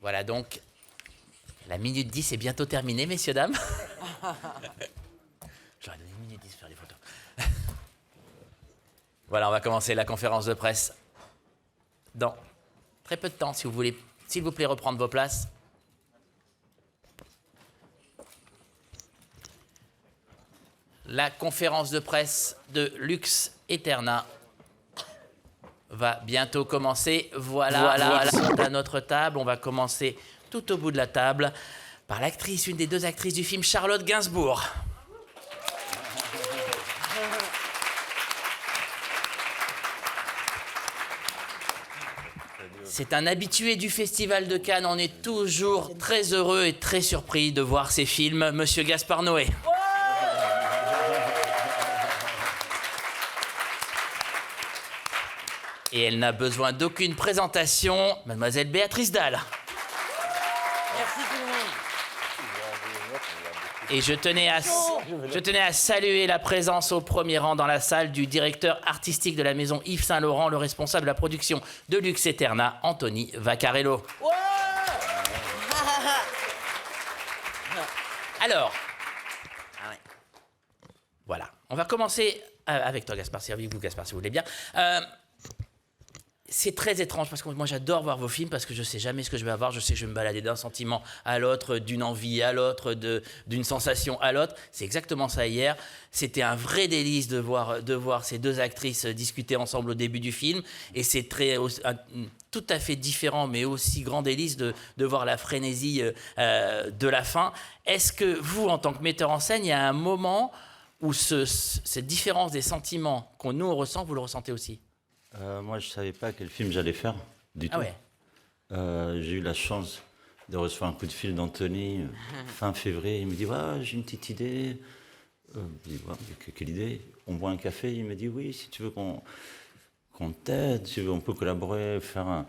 Voilà donc, la minute 10 est bientôt terminée, messieurs, dames. J'aurais donné 1 minute 10 pour faire les photos. Voilà, on va commencer la conférence de presse dans très peu de temps, si vous voulez, s'il vous plaît, reprendre vos places. La conférence de presse de Lux Eterna va bientôt commencer. Voilà, ils sont à notre table. On va commencer tout au bout de la table par l'actrice, une des 2 actrices du film, Charlotte Gainsbourg. C'est un habitué du Festival de Cannes. On est toujours très heureux et très surpris de voir ses films. Monsieur Gaspard Noé. Et elle n'a besoin d'aucune présentation, Mademoiselle Béatrice Dalle. Merci tout le monde. Et je tenais à saluer la présence au premier rang dans la salle du directeur artistique de la maison Yves Saint-Laurent, le responsable de la production de Lux Eterna, Anthony Vaccarello. Ouais. Alors, voilà, on va commencer avec toi, Gaspard, si vous, Gaspard, si vous voulez bien. C'est très étrange parce que moi j'adore voir vos films parce que je sais jamais ce que je vais avoir. Je sais que je vais me balader d'un sentiment à l'autre, d'une envie à l'autre, d'une sensation à l'autre. C'est exactement ça hier. C'était un vrai délice de voir ces 2 actrices discuter ensemble au début du film. Et c'est tout à fait différent, mais aussi grand délice de voir la frénésie de la fin. Est-ce que vous, en tant que metteur en scène, il y a un moment où cette différence des sentiments qu'on nous on ressent, vous le ressentez aussi? Moi, je ne savais pas quel film j'allais faire, du tout. Ouais. J'ai eu la chance de recevoir un coup de fil d'Anthony fin février. Il me dit ouais, j'ai une petite idée. Je dis ouais, quelle idée? On boit un café. Il me dit oui, si tu veux qu'on t'aide, si tu veux, on peut collaborer, faire un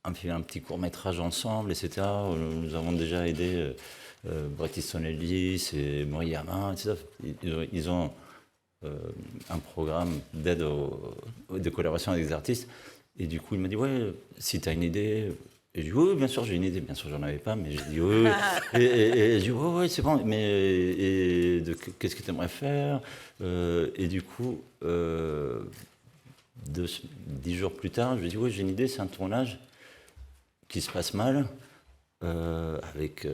petit court-métrage ensemble, etc. Nous avons déjà aidé Bret Easton Ellis et Moriyama, etc. Ils ont un programme d'aide de collaboration avec des artistes. Et du coup, il m'a dit, ouais, si tu as une idée. Et je dis, oui, bien sûr, j'ai une idée. Bien sûr, j'en avais pas, mais j'ai dit, oui. Et je dis, ouais, c'est bon. Mais qu'est-ce que tu aimerais faire? Et du coup, 10 jours plus tard, je lui ai dit, ouais, j'ai une idée, c'est un tournage qui se passe mal, avec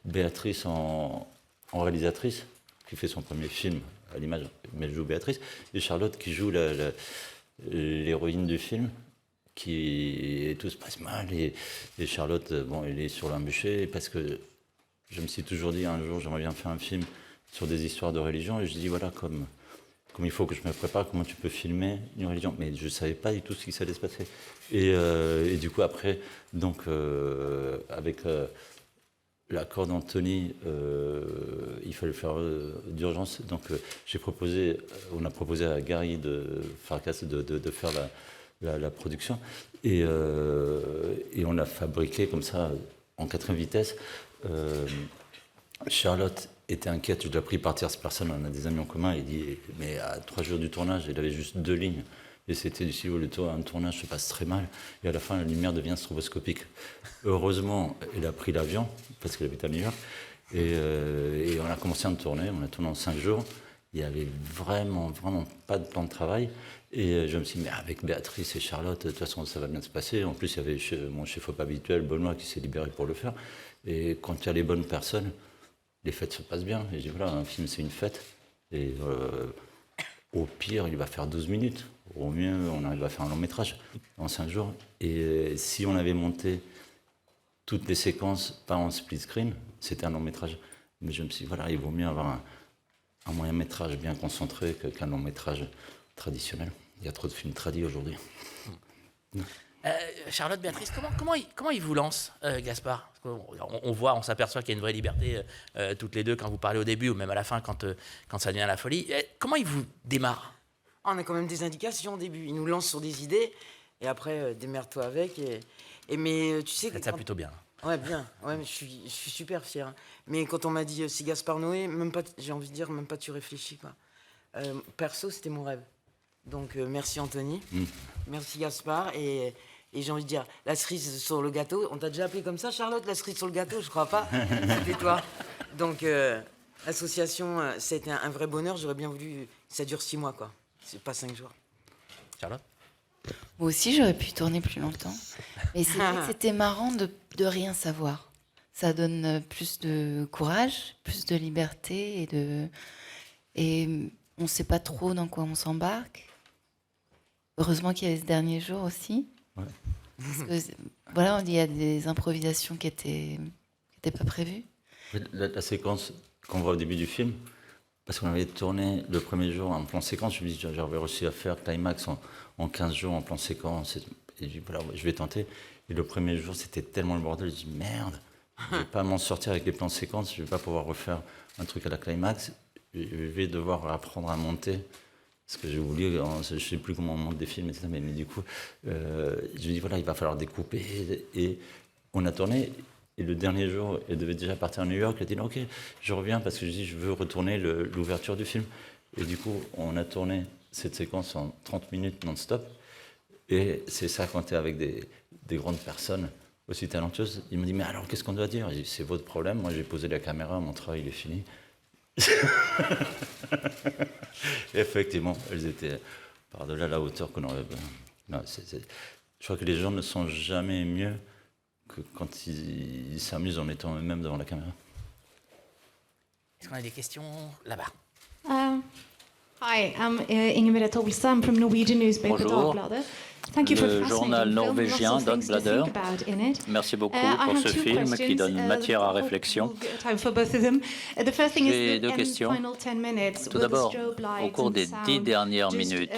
Béatrice en réalisatrice, qui fait son premier film à l'image, mais elle joue Béatrice, et Charlotte qui joue l'héroïne du film, et tout se passe mal, et Charlotte, bon, elle est sur l'embûcher, parce que je me suis toujours dit, un jour, j'aimerais bien faire un film sur des histoires de religion, et je dis, voilà, comme il faut que je me prépare, comment tu peux filmer une religion. Mais je ne savais pas du tout ce qui allait se passer. Et du coup, après, donc, avec l'accord d'Anthony, il fallait faire d'urgence. Donc, on a proposé à Gary Farkas de faire la production. Et on a fabriqué comme ça, en 4e vitesse. Charlotte était inquiète, je l'ai pris par tierce personne, on a des amis en commun, il dit, mais à 3 jours du tournage, il avait juste 2 lignes. Et c'était du style, un tournage se passe très mal, et à la fin, la lumière devient stroboscopique. Heureusement, elle a pris l'avion, parce qu'elle habite à New York, et on a commencé à tourner, on a tourné en 5 jours. Il n'y avait vraiment pas de plan de travail. Et je me suis dit, mais avec Béatrice et Charlotte, de toute façon, ça va bien se passer. En plus, il y avait mon chef-op habituel, Benoît, qui s'est libéré pour le faire. Et quand il y a les bonnes personnes, les fêtes se passent bien. Et je dis, voilà, un film, c'est une fête. Et au pire, il va faire 12 minutes. Au mieux, on arrive à faire un long métrage en 5 jours. Et si on avait monté toutes les séquences, pas en split screen, c'était un long métrage. Mais je me suis dit, voilà, il vaut mieux avoir un moyen métrage bien concentré qu'un long métrage traditionnel. Il y a trop de films tradis aujourd'hui. Charlotte, Béatrice, comment ils vous lancent, Gaspard? On s'aperçoit qu'il y a une vraie liberté toutes les deux quand vous parlez au début ou même à la fin quand ça devient la folie. Comment ils vous démarrent? On a quand même des indications au début. Ils nous lancent sur des idées et après, démerde-toi avec. Mais tu sais... Ça plutôt bien. Ouais, bien. Ouais, mais je suis super fier. Mais quand on m'a dit c'est Gaspard Noé, même pas, j'ai envie de dire, même pas tu réfléchis, quoi. Perso, c'était mon rêve. Donc, merci Anthony. Merci Gaspard. Et Et j'ai envie de dire, la cerise sur le gâteau. On t'a déjà appelé comme ça, Charlotte, la cerise sur le gâteau? Je crois pas. C'était toi. Donc, l'association, c'était un vrai bonheur. J'aurais bien voulu que ça dure 6 mois, quoi. C'est pas 5 jours. Charlotte? Moi aussi, j'aurais pu tourner plus longtemps. Mais c'est vrai que c'était marrant de rien savoir. Ça donne plus de courage, plus de liberté et on ne sait pas trop dans quoi on s'embarque. Heureusement qu'il y avait ce dernier jour aussi. Ouais. Parce que, voilà, il y a des improvisations qui étaient pas prévues. La séquence qu'on voit au début du film, parce qu'on avait tourné le premier jour en plan séquence, je me dis j'avais réussi à faire Climax en 15 jours en plan séquence. Et je dis voilà, je vais tenter. Et le premier jour, c'était tellement le bordel, je dis merde, je ne vais pas m'en sortir avec les plans séquences, je ne vais pas pouvoir refaire un truc à la Climax. Je vais devoir apprendre à monter. Parce que j'ai oublié, je ne sais plus comment on monte des films, etc. Mais du coup, je me dis, voilà, il va falloir découper. Et on a tourné. Et le dernier jour, elle devait déjà partir à New York. Elle a dit, ok, je reviens parce que je dis, je veux retourner l'ouverture du film. Et du coup, on a tourné cette séquence en 30 minutes non-stop. Et c'est ça, quand tu es avec des grandes personnes aussi talentueuses. Ils me disent, mais alors, qu'est-ce qu'on doit dire? Je dis, c'est votre problème. Moi, j'ai posé la caméra, mon travail, il est fini. Effectivement, elles étaient par-delà la hauteur qu'on aurait. Non, je crois que les gens ne sont jamais mieux que quand ils s'amusent en étant eux-mêmes devant la caméra. Est-ce qu'on a des questions là-bas? Hi, I'm Ingrid Tolstam from Norwegian newspaper Bonjour. Dagbladet. Thank you for Le the journal fascinating film. norvégien Lots of things to Dagbladet. think about in it. Merci beaucoup I pour have ce two film qui questions. donne matière à réflexion. We'll get time for both of them. The first thing J'ai is deux the questions. final 10 minutes Tout with the d'abord, strobe lights au cours and des 10 sound. dernières Just, minutes,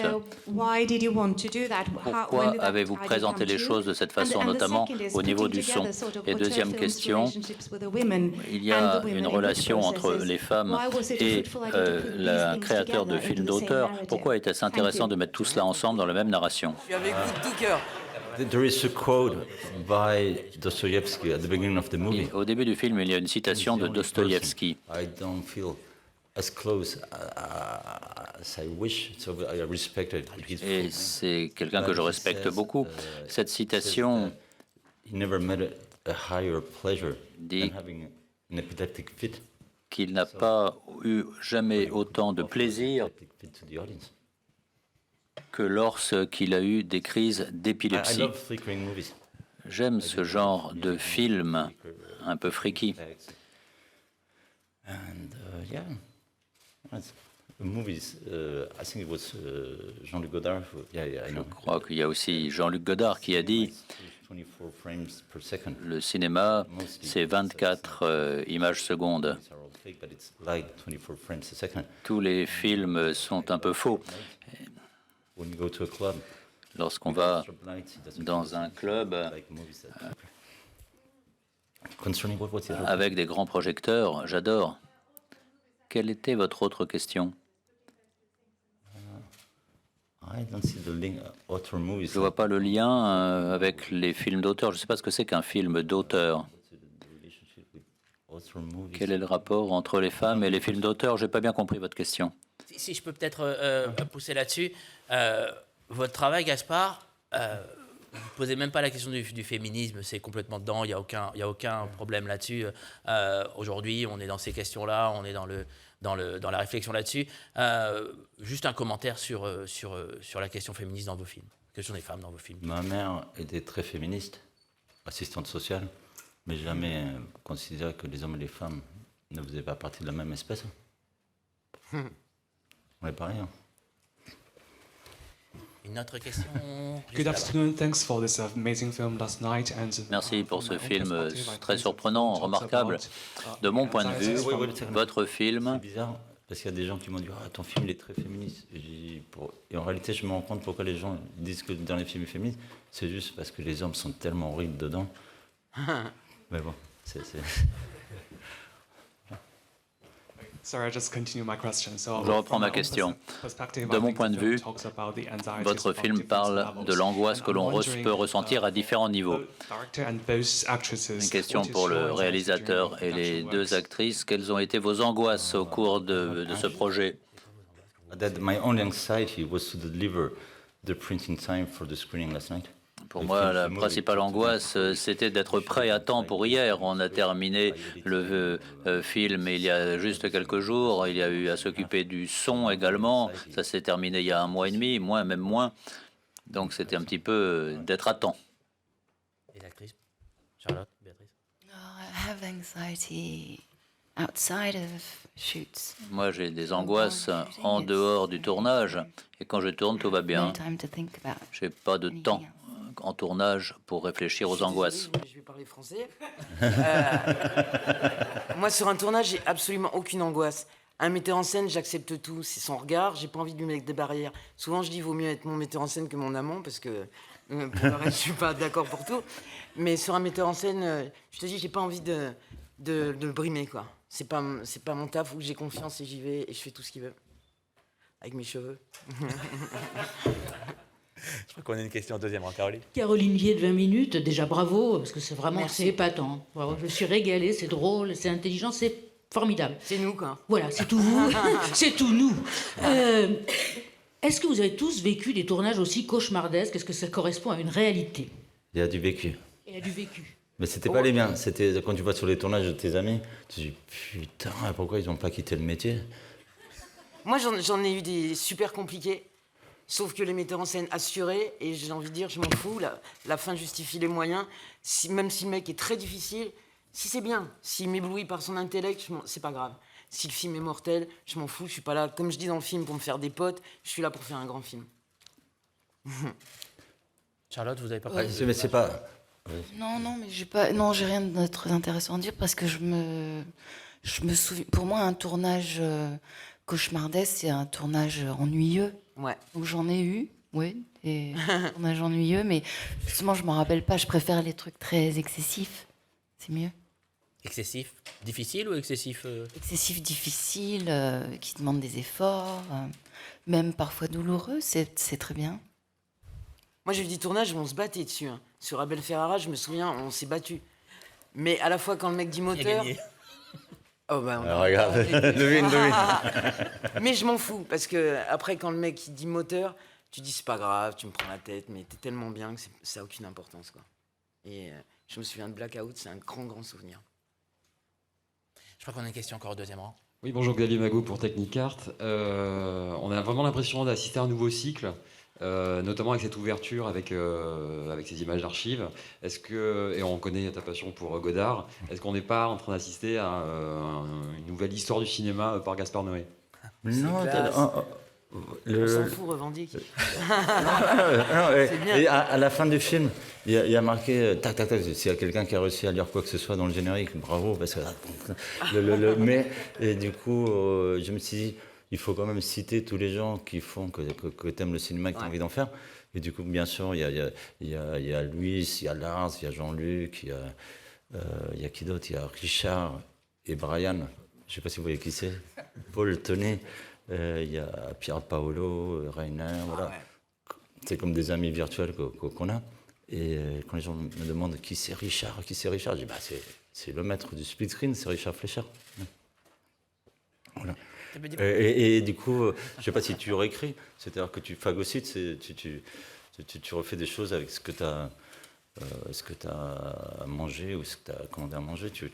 why did you want to do that? When pourquoi did that avez-vous idea présenté come les to you? choses de cette façon, And the notamment second is au niveau putting du son? together sort of Et auteur deuxième films' question, relationships with the women il y and a the women une in the relation entre processes. les femmes Why was it a et fruitful idea to put these la things créateur de together films into the same d'auteur. narrative? Pourquoi était-ce Thank intéressant you. de mettre tout cela ensemble dans la même narration? Je suis avec vous de tout cœur. There is a quote by Dostoevsky at the beginning of the movie. Au début du film, il y a une citation de Dostoïevski. I don't feel as close as I wish, so I respect his Et c'est quelqu'un que je respecte beaucoup. Cette citation He never met a higher pleasure dit than having an epileptic fit. qu'il n'a pas eu jamais autant de plaisir Epileptic fit to the audience. que lorsqu'il a eu des crises I d'épilepsie. love flickering movies. J'aime ce genre de film un peu freaky. And yeah, That's- the movies. I think it was Jean-Luc Godard. Yeah, I Je know. crois qu'il y a aussi Jean-Luc Godard qui a dit 24 frames per second. le cinéma, c'est 24 images secondes. These are all fake, but it's like 24 frames a second. Tous les films sont un peu faux. When you go to a club, Lorsqu'on va strobe lights, it doesn't dans un club like movies that- Concerning what's the other avec des grands projecteurs, j'adore. Quelle était votre autre question? I don't see the link. Author movies. Je ne vois pas le lien avec les films d'auteur. Je ne sais pas ce que c'est qu'un film d'auteur. The relationship with author movies. Quel est le rapport entre les femmes et les films d'auteur? Je n'ai pas bien compris votre question. Si je peux peut-être pousser là-dessus, votre travail, Gaspard, vous ne posez même pas la question du féminisme, c'est complètement dedans, il n'y a aucun problème là-dessus. Aujourd'hui, on est dans ces questions-là, on est dans la réflexion là-dessus. Juste un commentaire sur la question féministe dans vos films, la question des femmes dans vos films. Ma mère était très féministe, assistante sociale, mais jamais considérait que les hommes et les femmes ne faisaient pas partie de la même espèce. On n'est pas rien. Une autre question juste Good là-bas. afternoon. Thanks for this amazing film last night. And Merci pour from ce my own film perspective, I très think surprenant, the film talks remarquable. about, De mon point de anxiety vue, from- votre film C'est bizarre, parce qu'il y a des gens qui m'ont dit ton film il est très féministe. Et en réalité, je me rends compte pourquoi les gens disent que le dernier film est féministe. C'est juste parce que les hommes sont tellement horribles dedans. Mais bon, c'est... Sorry, I just continue my question. So, Je reprends from ma my own question. perspective, De I mon think point the de film vue, talks about the anxieties votre from film different parle levels. de l'angoisse que And l'on I'm wondering, peut ressentir à différents niveaux. both director and both actresses, Une question what is pour your le anxiety réalisateur during et les production deux works? actrices. Quelles ont été vos angoisses au cours de ce projet? That my only anxiety was to deliver the print in time for the screening last night. Pour Le moi, film, la c'est mauvais. principale angoisse, c'était d'être prêt à temps pour hier. On a terminé le film il y a juste quelques jours. Il y a eu à s'occuper du son également. Ça s'est terminé il y a 1 mois et demi, même moins. Donc c'était un petit peu d'être à temps. Et l'actrice Charlotte, Béatrice? No, I have anxiety outside of shoots. Moi, j'ai des angoisses en dehors du tournage. Et quand je tourne, tout va bien. No time to think about J'ai pas de temps en tournage pour réfléchir Je aux suis angoisses. désolée, je vais parler français. Moi, sur un tournage, j'ai absolument aucune angoisse. Un metteur en scène, j'accepte tout. C'est son regard. J'ai pas envie de lui mettre des barrières. Souvent, je dis vaut mieux être mon metteur en scène que mon amant parce que pour le reste, je suis pas d'accord pour tout. Mais sur un metteur en scène, je te dis, j'ai pas envie de le brimer, quoi. C'est pas mon taf où j'ai confiance et j'y vais et je fais tout ce qu'il veut avec mes cheveux. Je crois qu'on a une question au deuxième rang, Caroline. Caroline Vier de 20 minutes, déjà bravo, parce que c'est vraiment Merci. c'est épatant. Bravo, je suis régalée, c'est drôle, c'est intelligent, c'est formidable. C'est nous, quoi. Voilà, c'est tout vous, c'est tout nous. Est-ce que vous avez tous vécu des tournages aussi cauchemardesques? Est-ce que ça correspond à une réalité Il y a du vécu. et à du vécu? Mais c'était pas les miens. C'était quand tu vas sur les tournages de tes amis, tu te dis putain, pourquoi ils n'ont pas quitté le métier? Moi, j'en ai eu des super compliqués. Sauf que les metteurs en scène assuraient, et j'ai envie de dire, je m'en fous, la fin justifie les moyens. Même si le mec est très difficile, si c'est bien, s'il m'éblouit par son intellect, c'est pas grave. Si le film est mortel, je m'en fous, je suis pas là, comme je dis dans le film, pour me faire des potes, je suis là pour faire un grand film. Charlotte, vous avez pas Ah, parlé mais c'est pas. Non, non, mais j'ai rien de très intéressant à dire parce que je me souviens. Pour moi, un tournage cauchemardesque, c'est un tournage ennuyeux. Ouais. Donc j'en ai eu, oui, des tournages ennuyeux, mais justement, je m'en rappelle pas. Je préfère les trucs très excessifs. C'est mieux. Excessif, difficile ou excessif Excessif, difficile, qui demandent des efforts, même parfois douloureux, c'est très bien. Moi, j'ai vu des tournages où on se battait dessus. Hein. Sur Abel Ferrara, je me souviens, on s'est battu. Mais à la fois, quand le mec dit Qui a moteur... gagné? Oh bah, Alors, regarde, devine. Mais je m'en fous, parce que après, quand le mec il dit moteur, tu dis c'est pas grave, tu me prends la tête, mais t'es tellement bien que ça a aucune importance, quoi. Et je me souviens de Blackout, c'est un grand souvenir. Je crois qu'on a une question encore au deuxième rang. Oui, bonjour, Xavier Magot pour Technicart. On a vraiment l'impression d'assister à un nouveau cycle, notamment avec cette ouverture, avec ces images d'archives. Est-ce que, et on connaît ta passion pour Godard, est-ce qu'on n'est pas en train d'assister à une nouvelle histoire du cinéma par Gaspard Noé? Non, classe. On s'en fout, revendique. c'est bien. Et à la fin du film, il y a marqué tac tac tac. S'il y a quelqu'un qui a réussi à lire quoi que ce soit dans le générique, bravo, parce que mais et du coup, je me suis dit, il faut quand même citer tous les gens qui font que t'aimes le cinéma, que t'as envie d'en faire. Et du coup, bien sûr, il y a Louis, il y a Lars, il y a Jean-Luc, il y a qui d'autre? Il y a Richard et Brian. Je sais pas si vous voyez qui c'est. Paul Tonnet. Il y a Pierre Paolo, Rainer, voilà. C'est comme des amis virtuels qu'on a. Et quand les gens me demandent qui c'est Richard, je dis bah, c'est le maître du split screen, c'est Richard Fleischer. Voilà. Et du coup, je ne sais pas si tu réécris, c'est-à-dire que tu phagocytes, tu refais des choses avec ce que tu as. Ce que tu as mangé ou ce que tu as commandé à manger, tu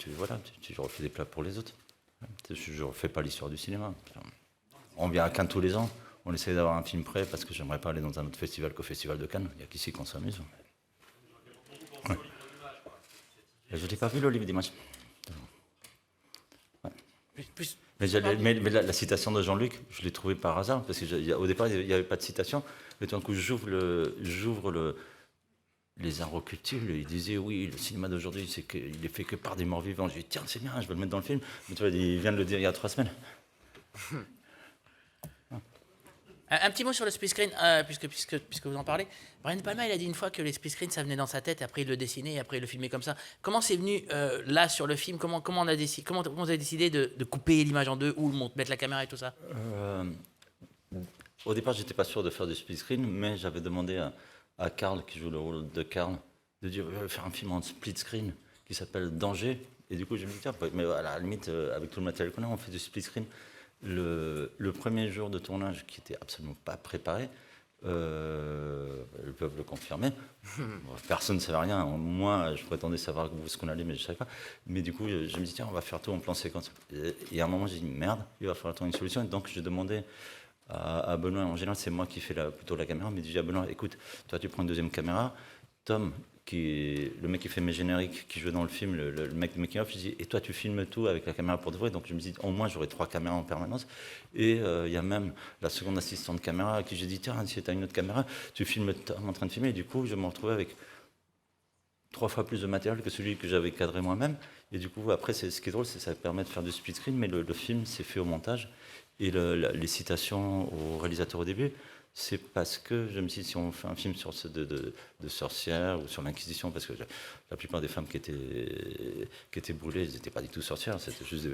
refais des plats pour les autres. Je ne refais pas l'histoire du cinéma. On vient à Cannes tous les ans, on essaie d'avoir un film prêt parce que j'aimerais pas aller dans un autre festival qu'au Festival de Cannes. Il n'y a qu'ici qu'on s'amuse. Ouais. Je n'ai pas vu l'Olive dimanche. Ouais. Mais la citation de Jean-Luc, je l'ai trouvée par hasard parce qu'au départ il n'y avait pas de citation. Et tout d'un coup j'ouvre les inrocutules, il disait oui, le cinéma d'aujourd'hui, il est fait que par des morts vivants. J'ai dit tiens, c'est bien, je vais le mettre dans le film. Mais tu vois, il vient de le dire il y a 3 semaines. Un petit mot sur le split screen, puisque vous en parlez. Brian De Palma, il a dit une fois que les split screens, ça venait dans sa tête, et après il le dessinait, et après il le filmait comme ça. Comment c'est venu là sur le film? Comment vous avez décidé de couper l'image en deux ou mettre la caméra et tout ça? Au départ, j'étais pas sûr de faire du split screen, mais j'avais demandé à Karl, qui joue le rôle de Karl, de dire je vais faire un film en split screen qui s'appelle Danger. Et du coup, je me dis tiens, mais à la limite, avec tout le matériel qu'on a, on fait du split screen. Le premier jour de tournage, qui était absolument pas préparé, Ils peuvent le confirmer. Personne ne savait rien. Moi, je prétendais savoir où est-ce qu'on allait, mais je ne savais pas. Mais du coup, je me dis, tiens, on va faire tout en plan séquence. Et à un moment, j'ai dit, merde, il va falloir trouver une solution. Et donc, je demandais à Benoît, en général, c'est moi qui fais plutôt la caméra, mais je dis à Benoît, écoute, toi, tu prends une deuxième caméra. Tom, le mec qui fait mes génériques, qui joue dans le film, le mec de making of, je dis, et toi tu filmes tout avec la caméra pour de vrai. Donc je me dis, au moins j'aurai 3 caméras en permanence. Et il y a même la seconde assistante caméra à qui j'ai dit, tiens, si tu as une autre caméra, tu filmes Tom en train de filmer. Et du coup, je me retrouvais avec 3 fois plus de matériel que celui que j'avais cadré moi-même. Et du coup, après, ce qui est drôle, c'est que ça permet de faire du split screen, mais le film s'est fait au montage. Et les citations au réalisateur au début, c'est parce que je me suis dit, si on fait un film sur de sorcières ou sur l'Inquisition, parce que la plupart des femmes qui étaient brûlées, elles n'étaient pas du tout sorcières, c'était juste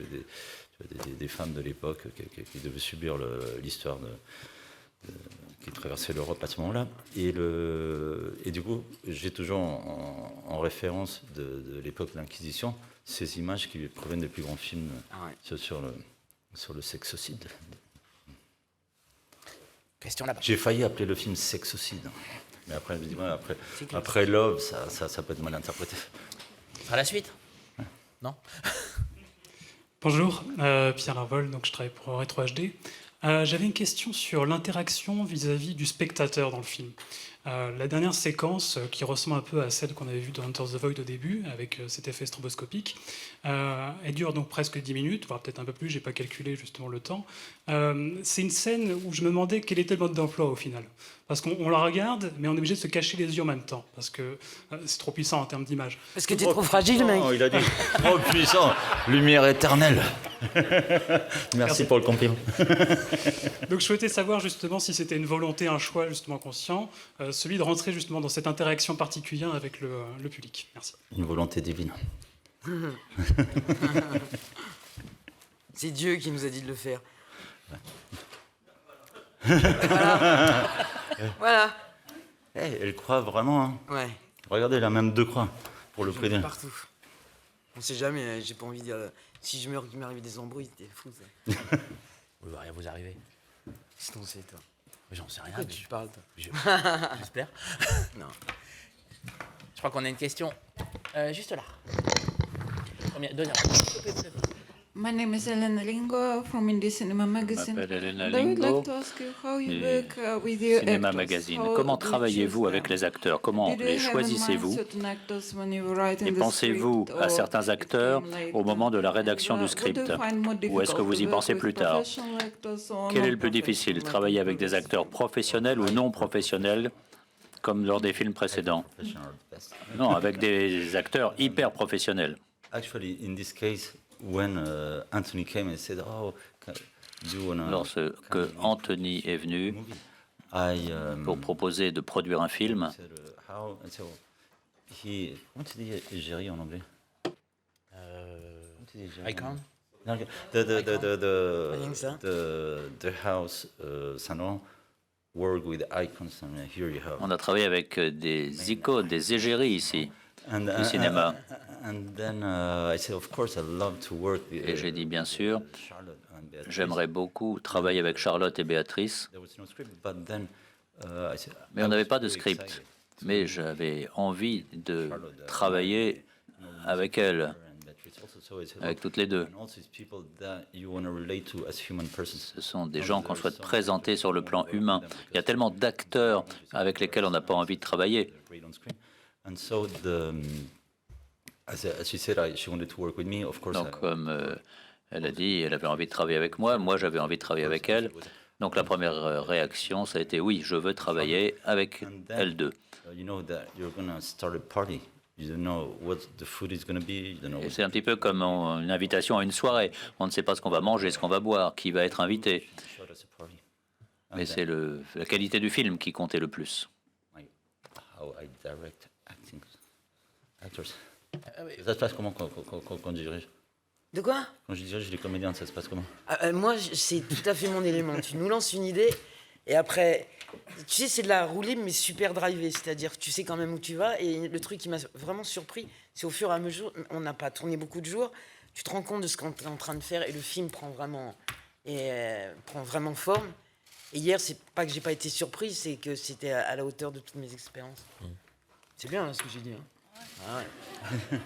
des femmes de l'époque qui devaient subir l'histoire qui traversait l'Europe à ce moment-là. Et du coup, j'ai toujours en référence de l'époque de l'Inquisition ces images qui proviennent des plus grands films sur le sexocide. Question là-bas. J'ai failli appeler le film Sexocide. Mais après, je me dis, ouais, après Love, ça peut être mal interprété. Ce sera la suite. Non. Bonjour, Pierre Larvol, donc je travaille pour Retro HD. J'avais une question sur l'interaction vis-à-vis du spectateur dans le film. La dernière séquence, qui ressemble un peu à celle qu'on avait vue dans Enter the Void au début, avec cet effet stroboscopique, elle dure donc presque 10 minutes, voire peut-être un peu plus, j'ai pas calculé justement le temps. C'est une scène où je me demandais quel était le mode d'emploi au final. Parce qu'on la regarde, mais on est obligé de se cacher les yeux en même temps, parce que c'est trop puissant en termes d'image. Parce que t'es trop fragile, mec. Il a dit trop puissant, lumière éternelle. Merci pour le compliment. Donc je souhaitais savoir justement si c'était une volonté, un choix justement conscient, celui de rentrer justement dans cette interaction particulière avec le public. Merci. Une volonté divine. C'est Dieu qui nous a dit de le faire. Voilà. Hey, elle croit vraiment. Hein. Ouais. Regardez, elle a même 2 croix pour le prix d'un. Partout. On sait jamais, j'ai pas envie de dire. Si je meurs, qu'il m'arrive des embrouilles, t'es fou, ça. Il va rien vous arriver. Qu'est-ce qu'on sait, toi? J'en sais rien. Pourquoi tu parles, toi? J'espère. Non. Je crois qu'on a une question juste là. Deuxième. My name is Elena Lingo from Indie Cinema Magazine. Je m'appelle Elena And I would Lingo like to ask you how you du work with your Cinéma actors. Magazine. How Comment do you travaillez-vous choose avec them? les acteurs? Comment Did you les have in mind choisissez-vous? certain actors when you were writing Et the pensez-vous script, à or certains it acteurs came later? au moment de la rédaction And, du what do script? you find more Ou est-ce que difficult vous to y work pensez with plus tard? professional actors or Quel est le plus non-professional difficile, like travailler in avec des previous acteurs films? professionnels ou non professionnels, comme lors des films précédents? Non, avec des acteurs hyper professionnels. Actually, in this case, when Anthony came and said, "Oh, do you wanna Lorsque Anthony est venu pour proposer de produire un film, comment tu dis égérie en anglais? Icon. The house salon work with icons. And here you have. on a travaillé avec des icônes, des égéries ici, du cinéma. And then I said, of course, I love to work with, Et j'ai dit, bien sûr, Charlotte and Beatrice. j'aimerais beaucoup travailler avec Charlotte et Béatrice, There was no script, but then, I said, mais I on n'avait was pas de very script. excited. Mais j'avais envie de travailler avec elles, And Beatrice also, so I said, avec toutes les deux. and also it's people that you want to relate to as human persons. Ce sont des gens qu'on souhaite présenter sur le plan humain. Il y a tellement d'acteurs avec lesquels on n'a pas envie de travailler. They're great on screen. And so as she said, she wanted to work with me. Of course, Donc, comme elle a dit, elle avait envie de travailler avec moi, moi j'avais envie de travailler avec elle. Donc la première réaction, ça a été oui, je veux travailler avec elles deux. you know that you're gonna start a party. You don't know what the food is gonna be. You don't know. Et c'est un petit peu comme une invitation à une soirée. On ne sait pas ce qu'on va manger, ce qu'on va boire, qui va être invité. Shot as a party. Mais c'est la qualité du film qui comptait le plus. How I direct actors. Ça se passe comment quand je dirige? De quoi? Quand je dirige les comédiens, ça se passe comment? Moi, c'est tout à fait mon élément. Tu nous lances une idée, et après, tu sais, c'est de la roue libre, mais super drivée. C'est-à-dire, tu sais quand même où tu vas. Et le truc qui m'a vraiment surpris, c'est au fur et à mesure, on n'a pas tourné beaucoup de jours, tu te rends compte de ce qu'on est en train de faire, et le film prend vraiment forme. Et hier, c'est pas que j'ai pas été surprise, c'est que c'était à la hauteur de toutes mes expériences. C'est bien là, ce que j'ai dit. Hein. Ah ouais.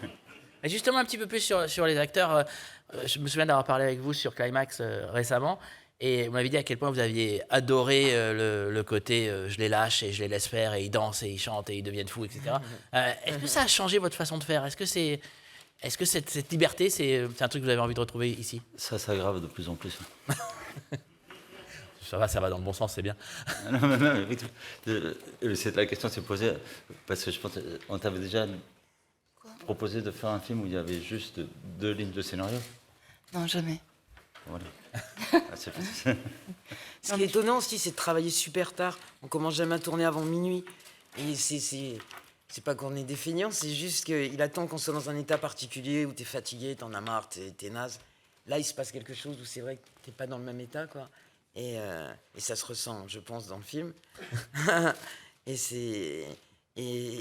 Et justement, un petit peu plus sur les acteurs. Je me souviens d'avoir parlé avec vous sur Climax récemment. Et vous m'avez dit à quel point vous aviez adoré le côté je les lâche et je les laisse faire et ils dansent et ils chantent et ils deviennent fous, etc. Est-ce que ça a changé votre façon de faire? Est-ce que cette liberté, c'est un truc que vous avez envie de retrouver ici? Ça s'aggrave de plus en plus. Ça va dans le bon sens, c'est bien. Non, la question s'est posée parce que je pense qu'on t'avait déjà proposé de faire un film où il y avait juste 2 lignes de scénario. Non, jamais. Voilà. Ce qui est étonnant aussi, c'est de travailler super tard. On commence jamais à tourner avant minuit. Et c'est pas qu'on est des feignants, c'est juste qu'il attend qu'on soit dans un état particulier où t'es fatigué, t'en as marre, t'es naze. Là, il se passe quelque chose où c'est vrai que t'es pas dans le même état, quoi. Et ça se ressent, je pense, dans le film. et c'est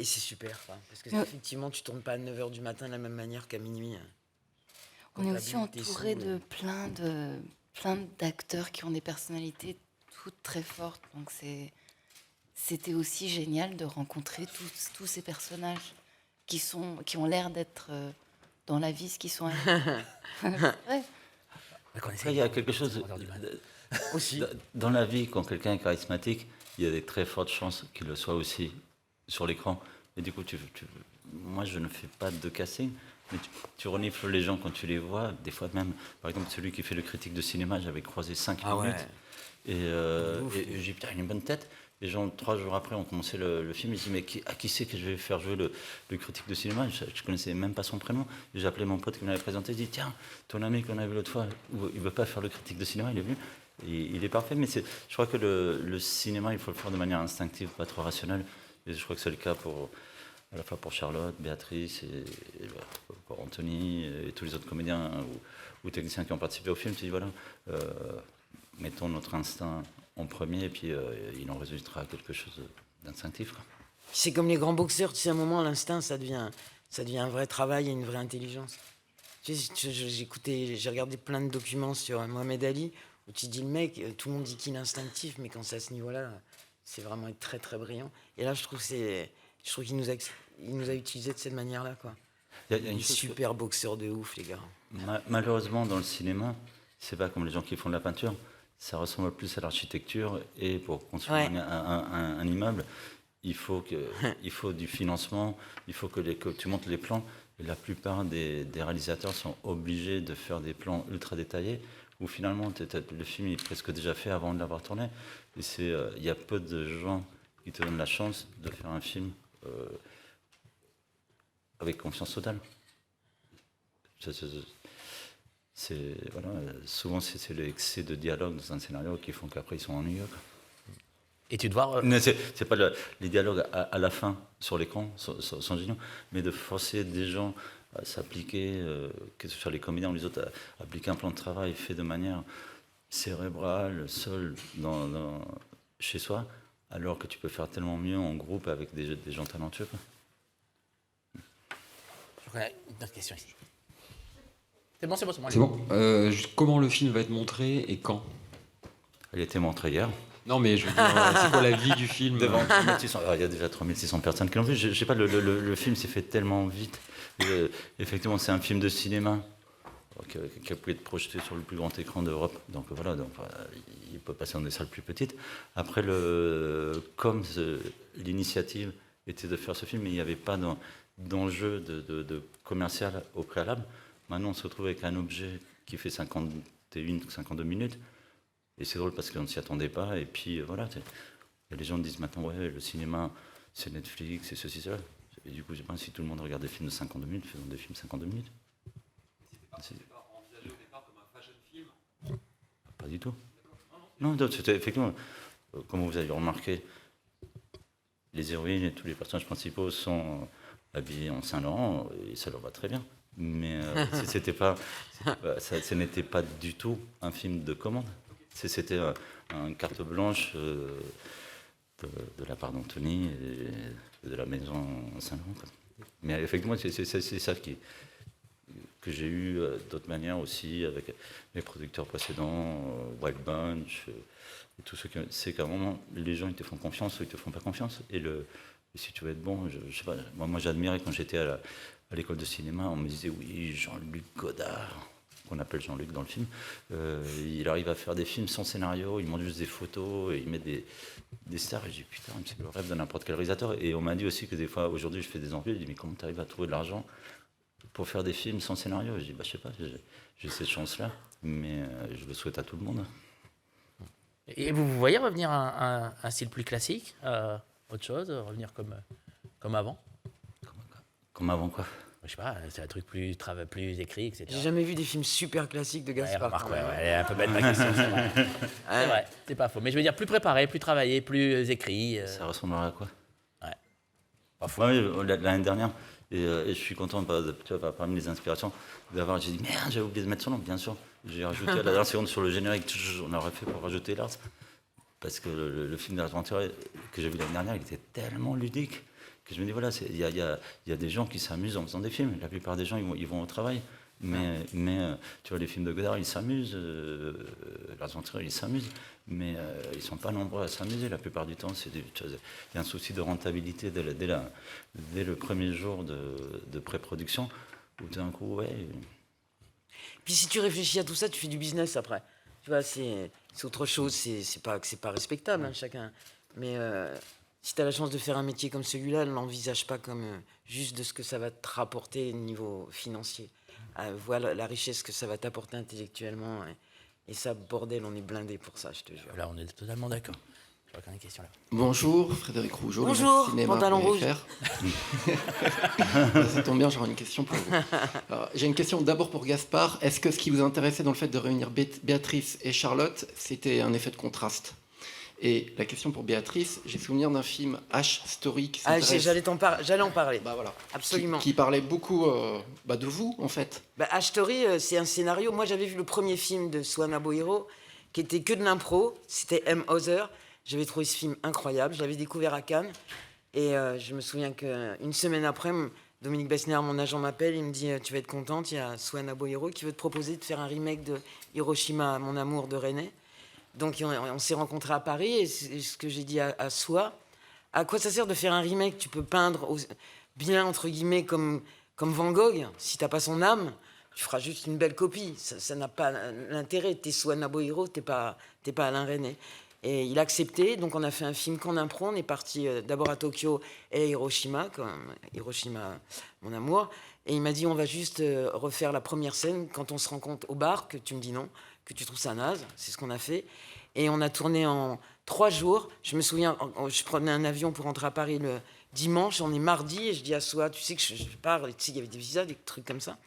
super, quoi. Parce que effectivement, tu tournes pas à 9h du matin de la même manière qu'à minuit. On est aussi entouré de plein d'acteurs qui ont des personnalités toutes très fortes. Donc c'était aussi génial de rencontrer tous ces personnages qui ont l'air d'être dans la vie ce qu'ils sont. Ouais. Après, il y a quelque chose aussi dans la vie, quand quelqu'un est charismatique, il y a des très fortes chances qu'il le soit aussi sur l'écran. Et du coup, moi, je ne fais pas de casting, mais tu renifles les gens quand tu les vois. Des fois même, par exemple, celui qui fait le critique de cinéma, j'avais croisé 5 minutes. Et j'ai dit, putain, il a une bonne tête. Les gens, 3 jours après, ont commencé le film. Ils se disent, mais qui c'est que je vais faire jouer le critique de cinéma? Je ne connaissais même pas son prénom. J'ai appelé mon pote qui me l'avait présenté. Il dit, tiens, ton ami qu'on a vu l'autre fois, il ne veut pas faire le critique de cinéma, il est venu. Et il est parfait, mais je crois que le cinéma, il faut le faire de manière instinctive, pas trop rationnelle. Et je crois que c'est le cas à la fois pour Charlotte, Béatrice, et pour Anthony, et tous les autres comédiens ou techniciens qui ont participé au film. Tu dis, voilà, mettons notre instinct en premier, et puis il en résultera quelque chose d'instinctif. C'est comme les grands boxeurs, tu sais, à un moment, l'instinct, ça devient un vrai travail et une vraie intelligence. Tu sais, j'ai regardé plein de documents sur Mohamed Ali, où tu dis, le mec, tout le monde dit qu'il est instinctif, mais quand c'est à ce niveau-là, c'est vraiment être très, très brillant. Et là, je trouve qu'il nous a utilisés de cette manière-là, quoi. Il y a une super boxeur de ouf, les gars. Malheureusement, dans le cinéma, c'est pas comme les gens qui font de la peinture. Ça ressemble plus à l'architecture, et pour construire un immeuble, il faut du financement, il faut que tu montes les plans. Et la plupart des réalisateurs sont obligés de faire des plans ultra détaillés, où finalement le film est presque déjà fait avant de l'avoir tourné. Et il y a peu de gens qui te donnent la chance de faire un film avec confiance totale. Voilà, souvent c'est l'excès de dialogue dans un scénario qui font qu'après ils sont ennuyeux. Et tu dois... C'est pas les dialogues à la fin sur l'écran sont géniaux, mais de forcer des gens à s'appliquer, que ce soit les comédiens ou les autres, à appliquer un plan de travail fait de manière cérébrale, seul, chez soi, alors que tu peux faire tellement mieux en groupe avec des gens talentueux. Une autre question ici. C'est bon. Comment le film va être montré et quand? Il a été montré hier. Non, mais je veux dire, c'est quoi la vie du film? Devant 3600, il y a déjà 3600 personnes qui l'ont vu. Je sais pas, le film s'est fait tellement vite. Effectivement, c'est un film de cinéma qui a pu être projeté sur le plus grand écran d'Europe. Donc voilà, il peut passer dans des salles plus petites. Après, comme l'initiative était de faire ce film, mais il n'y avait pas d'enjeu de commercial au préalable. Maintenant, on se retrouve avec un objet qui fait 51 ou 52 minutes. Et c'est drôle parce qu'on ne s'y attendait pas. Et puis voilà, les gens disent maintenant, ouais, le cinéma, c'est Netflix, c'est ceci, cela. Et du coup, je pense si tout le monde regarde des films de 52 minutes, faisons des films de 52 minutes. C'était pas envisagé au départ comme un fashion film? Pas du tout. Non, c'était effectivement, comme vous avez remarqué, les héroïnes et tous les personnages principaux sont habillés en Saint-Laurent et ça leur va très bien. Mais ce n'était pas du tout un film de commande. C'était une carte blanche de la part d'Anthony et de la maison Saint-Laurent. Mais effectivement, c'est ça que j'ai eu d'autres manières aussi avec mes producteurs précédents, Wild Bunch, et tout ce que c'est qu'à un moment, les gens ils te font confiance ou ils te font pas confiance. Et si tu veux être bon, je sais pas, moi j'admirais quand j'étais à l'école de cinéma, on me disait oui, Jean-Luc Godard, qu'on appelle Jean-Luc dans le film, il arrive à faire des films sans scénario, il monte juste des photos, et il met des stars, et j'ai dit putain, c'est le rêve de n'importe quel réalisateur. Et on m'a dit aussi que des fois, aujourd'hui je fais des envies, je dis mais comment tu arrives à trouver de l'argent pour faire des films sans scénario? Je dis bah je sais pas, j'ai cette chance-là, mais je le souhaite à tout le monde. Et vous voyez revenir à un style plus classique, autre chose, revenir comme avant? Comme avant quoi? Je sais pas, c'est un truc plus écrit, etc. J'ai jamais vu des films super classiques de Gaspard. Remarque, elle est un peu bête ma question, c'est vrai. C'est vrai, c'est pas faux. Mais je veux dire plus préparé, plus travaillé, plus écrit. Ça ressemblera à quoi? Ouais. Pas faux. Ouais, l'année dernière, et je suis content, tu vois, parmi les inspirations, j'ai dit merde, j'avais oublié de mettre son nom, bien sûr. J'ai rajouté à la dernière seconde sur le générique, on aurait fait pour rajouter Lars. Parce que le film d'Argenteuil que j'ai vu l'année dernière, il était tellement ludique que je me dis, voilà, il y a des gens qui s'amusent en faisant des films. La plupart des gens, ils vont au travail. Mais tu vois, les films de Godard, ils s'amusent. L'Argenteuil, ils s'amusent. Mais ils ne sont pas nombreux à s'amuser. La plupart du temps, il y a un souci de rentabilité dès le premier jour de pré-production, où d'un coup, ouais. Puis si tu réfléchis à tout ça, tu fais du business après. Tu vois, c'est autre chose, c'est pas respectable, hein, chacun. Mais si tu as la chance de faire un métier comme celui-là, ne l'envisage pas comme juste de ce que ça va te rapporter au niveau financier. Voilà la richesse que ça va t'apporter intellectuellement. Et ça, bordel, on est blindé pour ça, je te jure. Là, on est totalement d'accord. Je crois qu'il y a une question là. Bonjour, Frédéric Rougeau. Bonjour, pantalon rouge. Ça tombe bien, j'aurai une question pour vous. Alors, j'ai une question d'abord pour Gaspard. Est-ce que ce qui vous intéressait dans le fait de réunir Béatrice et Charlotte, c'était un effet de contraste? Et la question pour Béatrice, j'ai souvenir d'un film H-Story qui j'allais en parler. Bah voilà. Absolument. Qui parlait beaucoup de vous, en fait. H-Story, c'est un scénario. Moi, j'avais vu le premier film de Swan Abohiro, qui était que de l'impro. C'était M. Other. J'avais trouvé ce film incroyable. Je l'avais découvert à Cannes. Et je me souviens qu'une semaine après, Dominique Bessner, mon agent, m'appelle. Il me dit tu vas être contente, il y a Swan Abohiro qui veut te proposer de faire un remake de Hiroshima, mon amour de René. Donc on s'est rencontrés à Paris. Et ce que j'ai dit à Soi, à quoi ça sert de faire un remake? Tu peux peindre bien, entre guillemets, comme Van Gogh. Si tu n'as pas son âme, tu feras juste une belle copie. Ça n'a pas l'intérêt. T'es Swan Abohiro, t'es pas Alain René. Et il a accepté, donc on a fait un film qu'en impro. On est parti d'abord à Tokyo et à Hiroshima, Hiroshima, mon amour. Et il m'a dit, on va juste refaire la première scène quand on se rencontre au bar, que tu me dis non, que tu trouves ça naze. C'est ce qu'on a fait. Et on a tourné en 3 jours. Je me souviens, je prenais un avion pour rentrer à Paris le dimanche. On est mardi et je dis à Soi, tu sais que je pars. Tu sais, il y avait des visas, des trucs comme ça.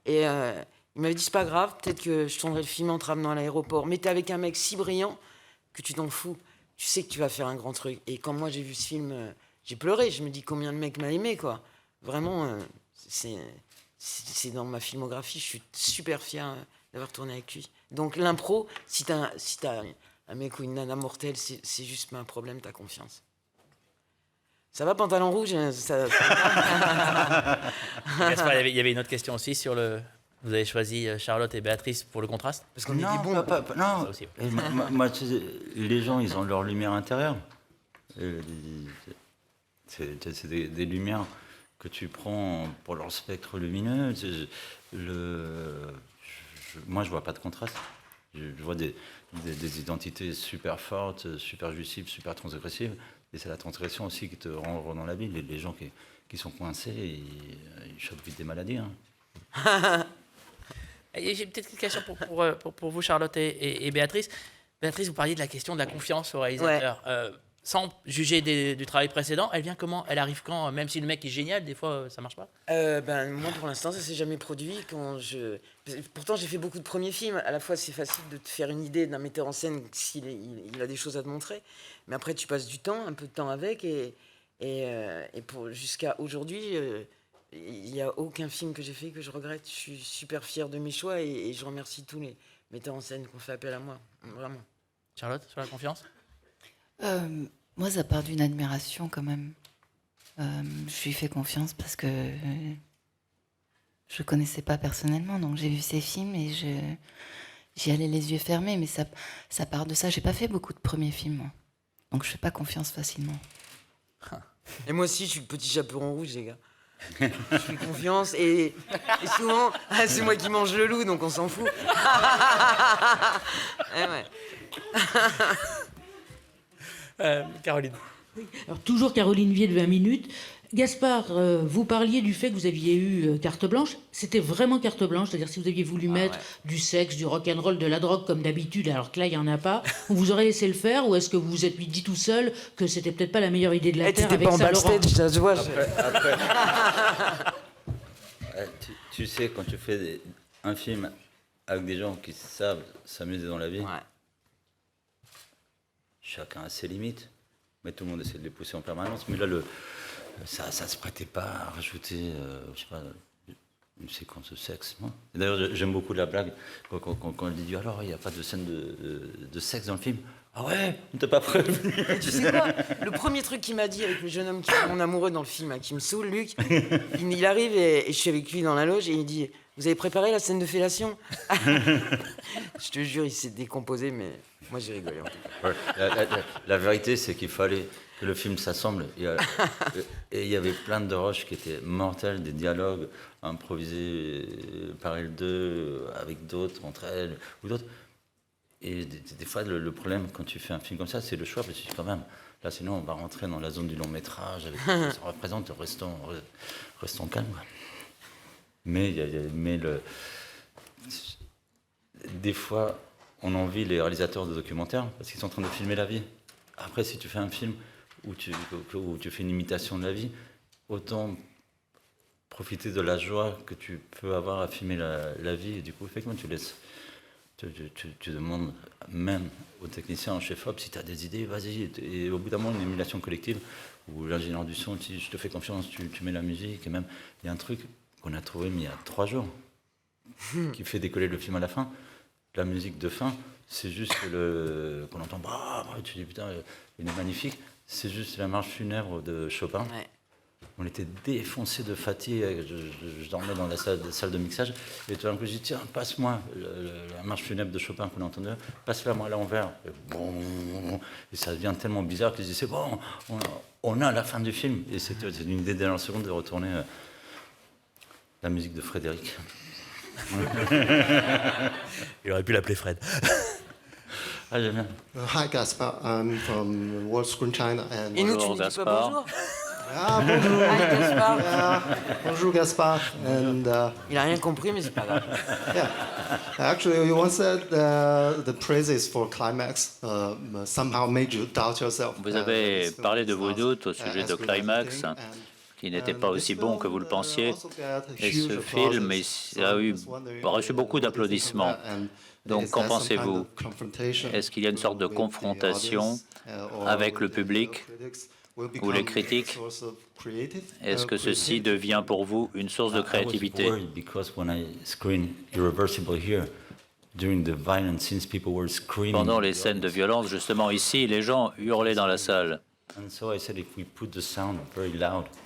Et il m'avait dit, c'est pas grave, peut-être que je tournerai le film en te ramenant à l'aéroport. Mais t'es avec un mec si brillant que tu t'en fous. Tu sais que tu vas faire un grand truc. Et quand moi j'ai vu ce film, j'ai pleuré. Je me dis combien de mecs m'a aimé, quoi. Vraiment, c'est dans ma filmographie. Je suis super fier d'avoir tourné avec lui. Donc l'impro, si t'as un mec ou une nana mortelle, c'est juste un problème, t'as confiance. Ça va, pantalon rouge Gaspard, il y avait une autre question aussi sur le... Vous avez choisi Charlotte et Béatrice pour le contraste? Parce qu'on est des bons. Non, moi, tu sais, les gens, ils ont leur lumière intérieure. C'est des lumières que tu prends pour leur spectre lumineux. Moi, je vois pas de contraste. Je vois des identités super fortes, super jouissives, super transgressives. Et c'est la transgression aussi qui te rend dans la vie. Les gens qui sont coincés, ils chopent vite des maladies. Hein. J'ai peut-être une question pour vous, Charlotte et Béatrice. Béatrice, vous parliez de la question de la confiance au réalisateur. Ouais. Sans juger du travail précédent, elle vient comment? Elle arrive quand? Même si le mec est génial, des fois, ça marche pas? Moi, pour l'instant, ça s'est jamais produit. Pourtant, j'ai fait beaucoup de premiers films. À la fois, c'est facile de te faire une idée d'un metteur en scène s'il il a des choses à te montrer. Mais après, tu passes du temps, un peu de temps avec. Et jusqu'à aujourd'hui... il n'y a aucun film que j'ai fait que je regrette. Je suis super fier de mes choix et je remercie tous les metteurs en scène qui ont fait appel à moi. Vraiment. Charlotte, sur la confiance? Moi, ça part d'une admiration quand même. Je lui fais confiance parce que je connaissais pas personnellement, donc j'ai vu ces films et j'y allais les yeux fermés, mais ça part de ça. J'ai pas fait beaucoup de premiers films, moi. Donc je fais pas confiance facilement. Et moi aussi, je suis le petit chaperon rouge, les gars. Je fais confiance et souvent, c'est moi qui mange le loup, donc on s'en fout. Eh ouais. Caroline. Alors, toujours Caroline Vier de 20 minutes. Gaspard, vous parliez du fait que vous aviez eu carte blanche. C'était vraiment carte blanche, c'est-à-dire si vous aviez voulu mettre du sexe, du rock'n'roll, de la drogue comme d'habitude, alors que là, il n'y en a pas, on vous aurait laissé le faire ou est-ce que vous vous êtes dit tout seul que c'était peut-être pas la meilleure idée de la Terre avec pas en Saint-Laurent? backstage, ça se voit. Tu sais, quand tu fais un film avec des gens qui savent s'amuser dans la vie, chacun a ses limites, mais tout le monde essaie de les pousser en permanence. Mais là, ça se prêtait pas à rajouter, je sais pas, une séquence de sexe. Et d'ailleurs, j'aime beaucoup la blague quand elle dit alors il n'y a pas de scène de sexe dans le film. Ah ouais, on t'a pas prévenu. Et tu sais quoi? Le premier truc qu'il m'a dit avec le jeune homme qui est mon amoureux dans le film, qui me saoule, Luc, il arrive et je suis avec lui dans la loge et il dit vous avez préparé la scène de fellation? Je te jure, il s'est décomposé, mais moi j'ai rigolé. En tout cas. Ouais, la vérité, c'est qu'il fallait que le film s'assemble. Et il y avait plein de rushs qui étaient mortels, des dialogues improvisés par elles deux, avec d'autres, entre elles, ou d'autres. Et des fois, le problème, quand tu fais un film comme ça, c'est le choix, parce que quand même, là, sinon, on va rentrer dans la zone du long métrage, avec ce que ça représente, restons calmes. Mais des fois, on envie les réalisateurs de documentaires, parce qu'ils sont en train de filmer la vie. Après, si tu fais un film où tu fais une imitation de la vie, autant profiter de la joie que tu peux avoir à filmer la vie, et du coup, effectivement, tu demandes même aux techniciens en chef-op si tu as des idées, vas-y. Et au bout d'un moment, une émulation collective où l'ingénieur du son dit je te fais confiance, tu mets la musique. Et même, il y a un truc qu'on a trouvé il y a 3 jours qui fait décoller le film à la fin. La musique de fin, c'est juste qu'on entend, tu dis putain, il est magnifique. C'est juste la marche funèbre de Chopin. Ouais. On était défoncés de fatigue. Je dormais dans la salle de mixage. Et tout d'un coup, je dis tiens, passe-moi la marche funèbre de Chopin qu'on a entendue. Passe-la moi à l'envers. Et ça devient tellement bizarre que je dis c'est bon, on a la fin du film. Et c'est une idée dernière seconde de retourner la musique de Frédéric. Il aurait pu l'appeler Fred. Ah, j'aime bien. Hi Gaspar, I'm from World Screen China. And Et nous, tu ne dis pas bonjour? Ah, bonjour. Hi Gaspar. Bonjour Gaspar. And, il a rien compris, mais c'est pas grave. Yeah. Actually, you once said the praises for Climax somehow made you doubt yourself. Vous avez parlé de vos doutes au sujet de Climax, qui n'était pas aussi bon que vous le pensiez. Et ce film a reçu beaucoup d'applaudissements. Donc, qu'en pensez-vous? Est-ce qu'il y a une sorte de confrontation avec le public ou les critiques? Est-ce que ceci devient pour vous une source de créativité? Pendant les scènes de violence, justement ici, les gens hurlaient dans la salle.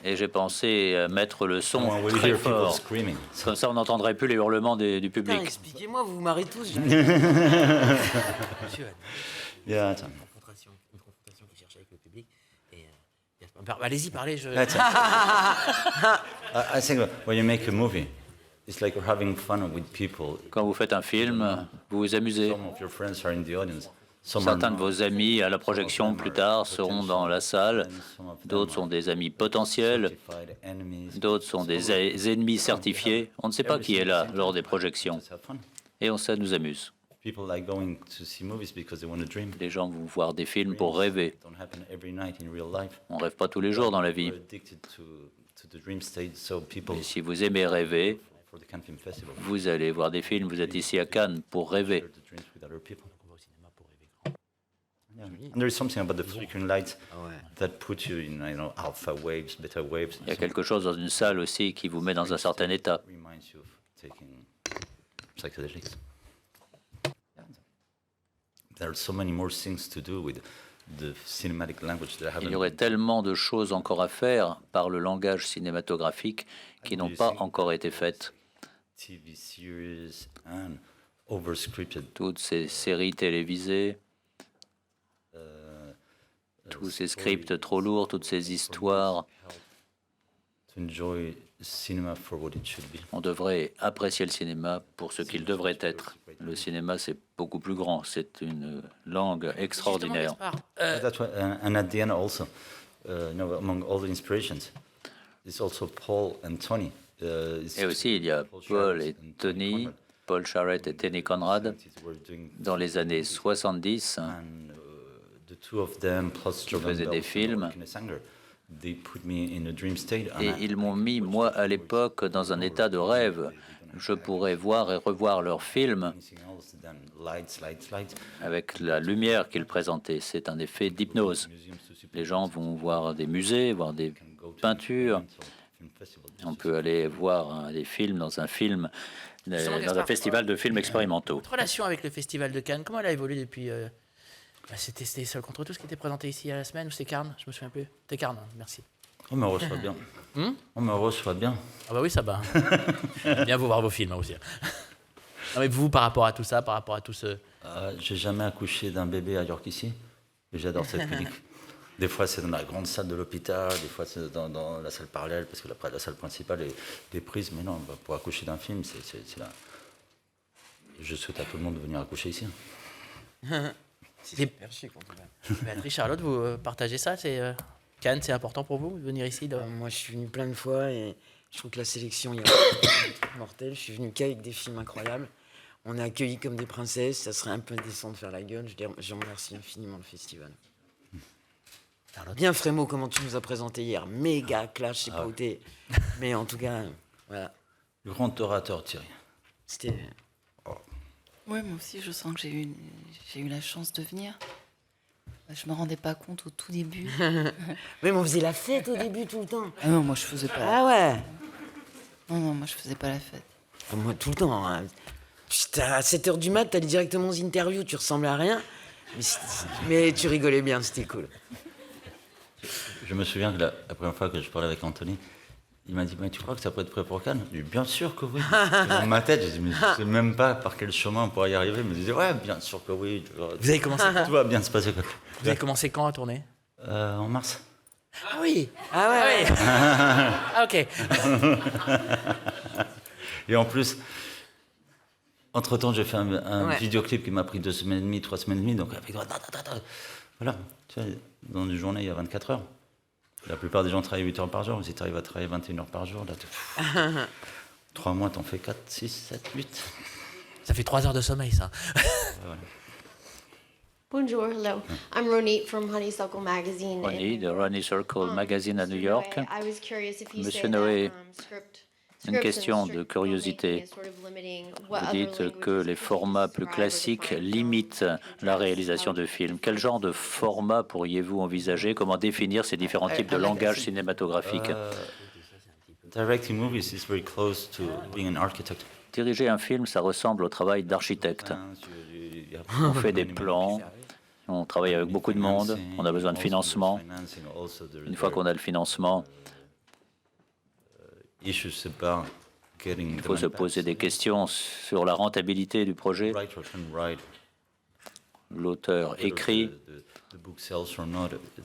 Et j'ai pensé mettre le son très fort. Comme ça, on n'entendrait plus les hurlements du public. Expliquez-moi, vous vous marrez tous. Une confrontation qui cherche avec le public. Allez-y, parlez. I think when you make a movie, it's like you're having fun with people. Quand vous faites un film, vous vous amusez. Some of your friends are in the audience. Certains de vos amis à la projection plus tard seront dans la salle, d'autres sont des amis potentiels, d'autres sont des ennemis certifiés. On ne sait pas qui est là lors des projections. Et ça nous amuse. Les gens vont voir des films pour rêver. On ne rêve pas tous les jours dans la vie. Et si vous aimez rêver, vous allez voir des films, vous êtes ici à Cannes pour rêver. And there is something about the flickering lights that put you in, alpha waves, beta waves. Il y a quelque chose dans une salle aussi qui vous met dans un certain état. There are so many more things to do with the cinematic language that Il y aurait tellement de choses encore à faire par le langage cinématographique qui n'ont pas encore été faites. TV series and overscripted. Toutes ces séries télévisées, tous ces scripts trop lourds, toutes ces histoires. To enjoy cinema for what it should be. On devrait apprécier le cinéma pour ce qu'il devrait être. Le cinéma, c'est beaucoup plus grand. C'est une langue extraordinaire. That's why, and at the end also, among all the inspirations, it's also Paul and Tony. Et aussi, il y a Paul et Tony, Paul Charrette et Tony Conrad, dans les années 70, qui faisaient des films. Et ils m'ont mis, moi, à l'époque, dans un état de rêve. Je pourrais voir et revoir leurs films avec la lumière qu'ils présentaient. C'est un effet d'hypnose. Les gens vont voir des musées, voir des peintures. On peut aller voir des films dans un festival de films expérimentaux. Votre relation avec le Festival de Cannes, comment elle a évolué depuis c'était Seul contre tous qui était présenté ici à la semaine, ou c'était Carnes? Je me souviens plus. C'était Carnes, merci. On me reçoit bien. On me reçoit bien. Ah bah oui, ça va. Bien vous voir vos films aussi. Non, mais vous, par rapport à tout ça, par rapport à tout ce... J'ai jamais accouché d'un bébé ailleurs qu'ici. Et j'adore cette clinique. Des fois, c'est dans la grande salle de l'hôpital, des fois, c'est dans la salle parallèle, parce que la salle principale est prise. Mais non, pour accoucher d'un film, c'est là. Je souhaite à tout le monde de venir accoucher ici. C'est super chic, en tout cas. Béatrice, Charlotte, vous partagez ça? Cannes, c'est important pour vous de venir ici Moi, je suis venu plein de fois et je trouve que la sélection est mortelle. Je suis venu qu'avec des films incroyables. On est accueillis comme des princesses. Ça serait un peu indécent de faire la gueule. Je remercie infiniment le festival. Bien Frémo, comment tu nous as présenté hier. Méga clash, je sais pas où t'es. Mais en tout cas, voilà. Le grand orateur, Thierry. C'était... Oui, moi aussi, je sens que j'ai eu la chance de venir. Je me rendais pas compte au tout début. Mais on faisait la fête au début tout le temps. Ah non, moi je faisais pas. Ah ouais. Non, moi je faisais pas la fête. Moi tout le temps. Hein. À 7h du mat, t'allais directement aux interviews, tu ressemblais à rien. Mais tu rigolais bien, c'était cool. Je me souviens que la première fois que je parlais avec Anthony, il m'a dit, mais tu crois que ça peut être prêt pour Cannes? J'ai dit, bien sûr que oui. Dans ma tête, je dis, mais je sais même pas par quel chemin on pourrait y arriver. Mais je disais, ouais, bien sûr que oui. Vous avez commencé Tout va bien se passer. Vous avez commencé quand à tourner? En mars. Ah oui. Ah ouais. Ah ok. Et en plus, entre-temps, j'ai fait un vidéoclip qui m'a pris 2 semaines et demie, 3 semaines et demie. Donc, voilà, tu vois, dans une journée, il y a 24 heures. La plupart des gens travaillent 8 heures par jour. Si tu arrives à travailler 21 heures par jour, là, 3 mois, t'en fais 4, 6, 7, 8. Ça fait 3 heures de sommeil, ça. Bonjour, hello. I'm Ronit from Honeysuckle Magazine. Ronit de Honeysuckle Magazine à New York. Monsieur Noé, une question de curiosité. Vous dites que les formats plus classiques limitent la réalisation de films. Quel genre de format pourriez-vous envisager? Comment définir ces différents types de langage cinématographique? Directing movies is very close to being an architect. Diriger un film, ça ressemble au travail d'architecte. On fait des plans, on travaille avec beaucoup de monde, on a besoin de financement. Une fois qu'on a le financement, il faut se poser des questions sur la rentabilité du projet. L'auteur écrit,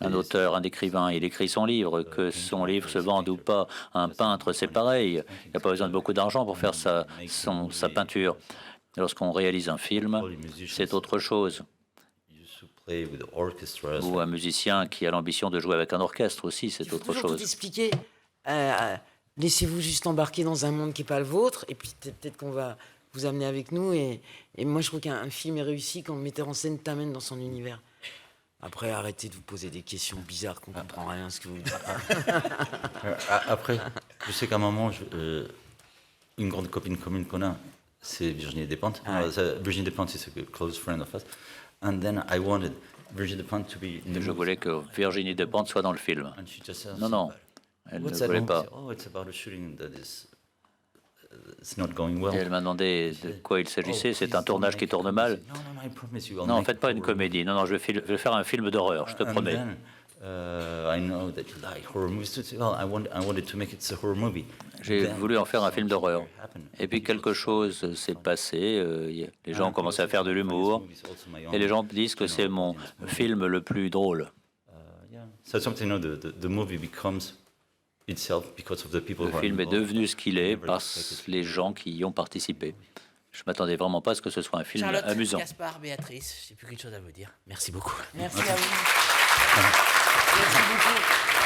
un auteur, un écrivain, il écrit son livre, que son livre se vende ou pas. Un peintre, c'est pareil, il n'a pas besoin de beaucoup d'argent pour faire sa peinture. Lorsqu'on réalise un film, c'est autre chose. Ou un musicien qui a l'ambition de jouer avec un orchestre aussi, c'est autre chose. Tout expliquer. Laissez-vous juste embarquer dans un monde qui n'est pas le vôtre, et puis peut-être qu'on va vous amener avec nous. Et moi, je trouve qu'un film est réussi quand le metteur en scène t'amène dans son univers. Après, arrêtez de vous poser des questions bizarres qu'on ne comprend rien à ce que vous dites. Après, je sais qu'à un moment, une grande copine commune qu'on a, c'est Virginie Despentes. Virginie Despentes is a close friend of us. And then I wanted Virginie Despentes to be in the movie. Je voulais que Virginie Despentes soit dans le film. Non. Elle ne voulait pas. Et elle m'a demandé de quoi il s'agissait. C'est un tournage qui tourne mal. Non, faites pas une comédie. Non, je vais faire un film d'horreur, je te promets. J'ai voulu en faire un film d'horreur. Et puis quelque chose s'est passé. Les gens ont commencé à faire de l'humour. Et les gens disent que c'est mon film le plus drôle. So something, you know, the movie becomes itself because of the people Le who are film est involved. devenu ce qu'il est par les gens qui y ont participé. Je m'attendais vraiment pas à ce que ce soit un film Charlotte, amusant. Gaspard, Béatrice, j'ai plus qu'une chose à vous dire. Merci beaucoup. Merci à vous. Merci beaucoup.